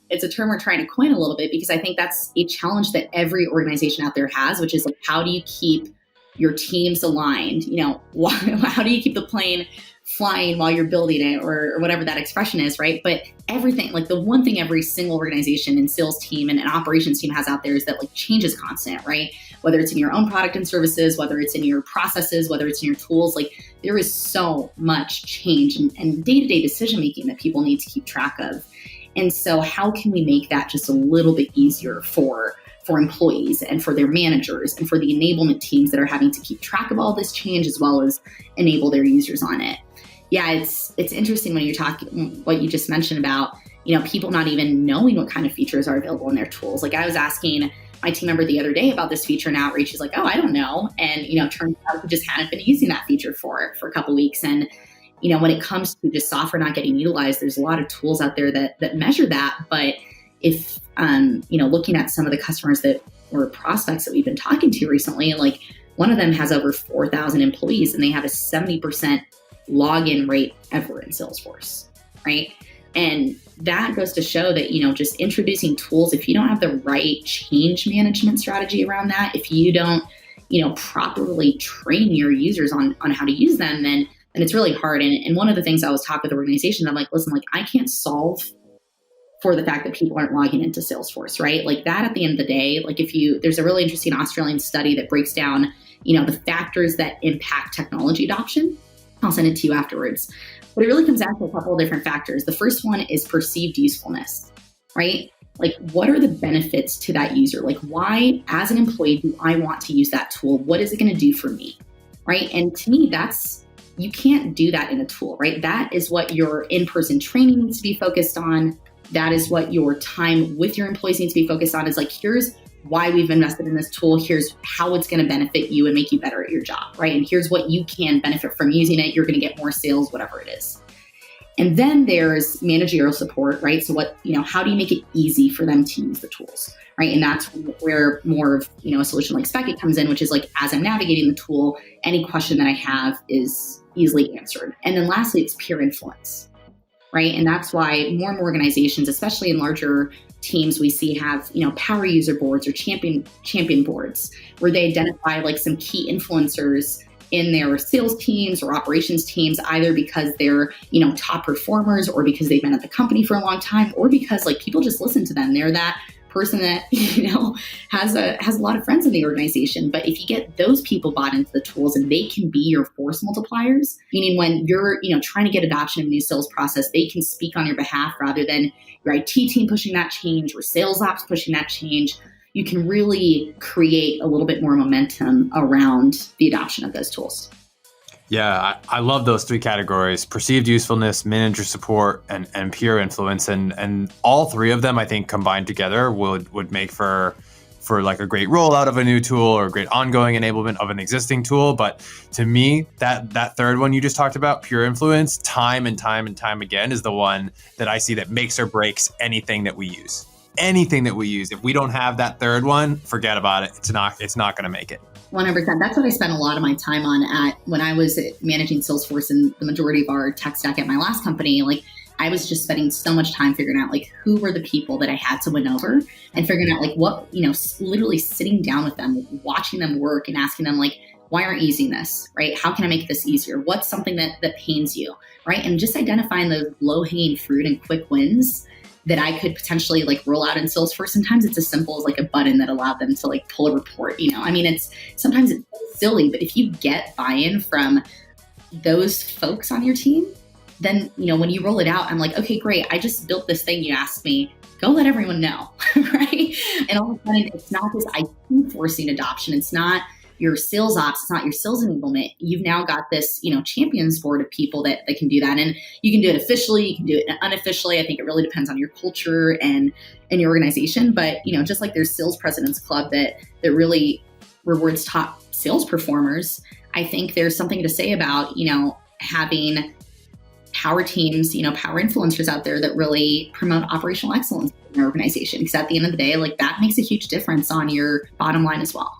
it's a term we're trying to coin a little bit because I think that's a challenge that every organization out there has, which is like, how do you keep your teams aligned? How do you keep the plane flying while you're building it, or whatever that expression is, right? But everything, like the one thing every single organization and sales team and an operations team has out there is that like change is constant, right? Whether it's in your own product and services, whether it's in your processes, whether it's in your tools, like there is so much change and day-to-day decision-making that people need to keep track of. And so how can we make that just a little bit easier for employees and for their managers and for the enablement teams that are having to keep track of all this change as well as enable their users on it? Yeah, it's interesting when you're talking what you just mentioned about, people not even knowing what kind of features are available in their tools. Like I was asking my team member the other day about this feature in Outreach. He's like, oh, I don't know. And, turns out he just hadn't been using that feature for a couple of weeks. And, when it comes to just software not getting utilized, there's a lot of tools out there that measure that. But if, looking at some of the customers or prospects that we've been talking to recently, like one of them has over 4,000 employees and they have a 70% login rate ever in Salesforce, right? And that goes to show that, just introducing tools, if you don't have the right change management strategy around that, if you don't, properly train your users on how to use them, then it's really hard. And one of the things I was talking with organizations, I'm like, listen, like I can't solve for the fact that people aren't logging into Salesforce, right? Like that at the end of the day, like there's a really interesting Australian study that breaks down, the factors that impact technology adoption. I'll send it to you afterwards. But it really comes down to a couple of different factors. The first one is perceived usefulness, right? Like what are the benefits to that user? Like why, as an employee, do I want to use that tool? What is it going to do for me, right? And to me, you can't do that in a tool, right? That is what your in-person training needs to be focused on. That is what your time with your employees needs to be focused on, is like, here's why we've invested in this tool. Here's how it's going to benefit you and make you better at your job, right? And here's what you can benefit from using it. You're going to get more sales, whatever it is. And then there's managerial support, right? So how do you make it easy for them to use the tools, right? And that's where more of, a solution like Spekit comes in, which is like, as I'm navigating the tool, any question that I have is easily answered. And then lastly, it's peer influence, right? And that's why more and more organizations, especially in larger teams, we see have, power user boards or champion boards where they identify like some key influencers in their sales teams or operations teams, either because they're, top performers or because they've been at the company for a long time, or because like people just listen to them. They're that person that, has a lot of friends in the organization. But if you get those people bought into the tools and they can be your force multipliers, meaning when you're, trying to get adoption of a new sales process, they can speak on your behalf rather than your IT team pushing that change or sales ops pushing that change, you can really create a little bit more momentum around the adoption of those tools. Yeah, I love those three categories: perceived usefulness, manager support, and peer influence. And all three of them, I think, combined together would make for like a great rollout of a new tool or a great ongoing enablement of an existing tool. But to me, that third one you just talked about, pure influence, time and time again, is the one that I see that makes or breaks anything that we use. Anything that we use. If we don't have that third one, forget about it. It's not going to make it. 100%. That's what I spent a lot of my time on when I was managing Salesforce and the majority of our tech stack at my last company. Like I was just spending so much time figuring out like who were the people that I had to win over and figuring out like what, literally sitting down with them, watching them work and asking them like, why aren't you using this, right? How can I make this easier? What's something that pains you, right? And just identifying those low-hanging fruit and quick wins that I could potentially like roll out in Salesforce. Sometimes it's as simple as like a button that allowed them to like pull a report, sometimes it's silly, but if you get buy-in from those folks on your team, then, when you roll it out, I'm like, okay, great. I just built this thing you asked me, go let everyone know, right? And all of a sudden it's not this IT forcing adoption. It's not your sales ops, it's not your sales enablement. You've now got this, champions board of people that can do that. And you can do it officially, you can do it unofficially. I think it really depends on your culture and your organization. But, just like there's Sales Presidents Club that really rewards top sales performers, I think there's something to say about, having power teams, power influencers out there that really promote operational excellence in your organization. Because at the end of the day, like that makes a huge difference on your bottom line as well.